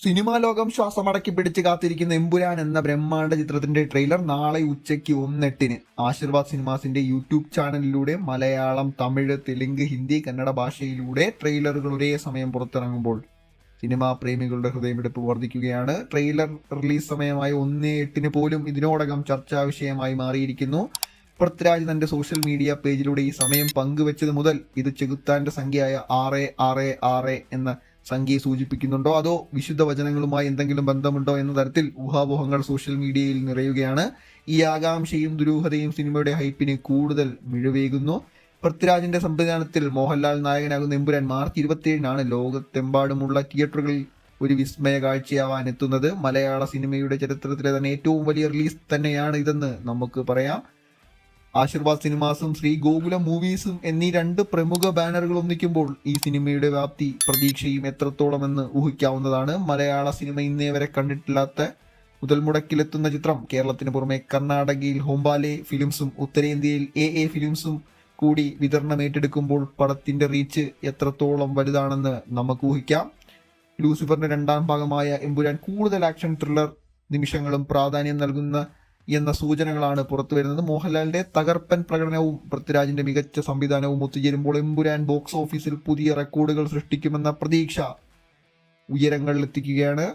Cinema ലോകം ശ്വാസമടക്കി പിടിച്ച് കാത്തിരിക്കുന്ന എമ്പുരാൻ എന്ന ബ്രഹ്മാണ്ഡ ചിത്രത്തിന്റെ ട്രെയിലർ നാളെ ഉച്ചയ്ക്ക് 1:08 ആശീർവാദ് സിനിമാസിന്റെ യൂട്യൂബ് ചാനലിലൂടെ മലയാളം, തമിഴ്, തെലുങ്ക്, ഹിന്ദി, കന്നഡ ഭാഷയിലൂടെ ട്രെയിലറുകൾ ഒരേ സമയം പുറത്തിറങ്ങുമ്പോൾ സിനിമാ പ്രേമികളുടെ ഹൃദയമിടിപ്പ് വർദ്ധിക്കുകയാണ്. ട്രെയിലർ റിലീസ് സമയമായ 1:08 പോലും ഇതിനോടകം ചർച്ചാ വിഷയമായി മാറിയിരിക്കുന്നു. പൃഥ്വിരാജ് തന്റെ സോഷ്യൽ മീഡിയ പേജിലൂടെ ഈ സമയം പങ്കുവെച്ചത് മുതൽ ഇത് ചെകുത്താന്റെ സംഖ്യയായ 666 എന്ന സംഖ്യയെ സൂചിപ്പിക്കുന്നുണ്ടോ അതോ വിശുദ്ധ വചനങ്ങളുമായി എന്തെങ്കിലും ബന്ധമുണ്ടോ എന്ന തരത്തിൽ ഊഹാപോഹങ്ങൾ സോഷ്യൽ മീഡിയയിൽ നിറയുകയാണ്. ഈ ആകാംക്ഷയും ദുരൂഹതയും സിനിമയുടെ ഹൈപ്പിന് കൂടുതൽ മിഴിവേകുന്നു. പൃഥ്വിരാജിന്റെ സംവിധാനത്തിൽ മോഹൻലാൽ നായകനാകുന്ന എമ്പുരാൻ മാർച്ച് 27 ലോകത്തെമ്പാടുമുള്ള തിയേറ്ററുകളിൽ ഒരു വിസ്മയ കാഴ്ചയാവാൻ എത്തുന്നത്. മലയാള സിനിമയുടെ ചരിത്രത്തിലെ തന്നെ ഏറ്റവും വലിയ റിലീസ് തന്നെയാണ് ഇതെന്ന് നമുക്ക് പറയാം. ആശീർവാദ് സിനിമാസും ശ്രീ ഗോകുലം മൂവീസും എന്നീ രണ്ട് പ്രമുഖ ബാനറുകൾ ഒന്നിക്കുമ്പോൾ ഈ സിനിമയുടെ വ്യാപ്തി പ്രതീക്ഷയും എത്രത്തോളമെന്ന് ഊഹിക്കാവുന്നതാണ്. മലയാള സിനിമ ഇന്നേ വരെ കണ്ടിട്ടില്ലാത്ത മുതൽ മുടക്കിലെത്തുന്ന ചിത്രം കേരളത്തിന് പുറമെ കർണാടകയിൽ ഹോംബാലെ ഫിലിംസും ഉത്തരേന്ത്യയിൽ എ ഫിലിംസും കൂടി വിതരണം ഏറ്റെടുക്കുമ്പോൾ പടത്തിന്റെ റീച്ച് എത്രത്തോളം വലുതാണെന്ന് നമുക്ക് ഊഹിക്കാം. ലൂസിഫറിന്റെ രണ്ടാം ഭാഗമായ എമ്പുരാൻ കൂടുതൽ ആക്ഷൻ ത്രില്ലർ നിമിഷങ്ങളും പ്രാധാന്യം നൽകുന്ന എന്ന സൂചനകളാണ് പുറത്തു വരുന്നത്. മോഹൻലാലിന്റെ തകർപ്പൻ പ്രകടനവും പൃഥ്വിരാജിന്റെ മികച്ച സംവിധാനവും ഒത്തുചേരുമ്പോൾ എമ്പുരാൻ ബോക്സ് ഓഫീസിൽ പുതിയ റെക്കോർഡുകൾ സൃഷ്ടിക്കുമെന്ന പ്രതീക്ഷ ഉയരങ്ങളിലെത്തിക്കുകയാണ്.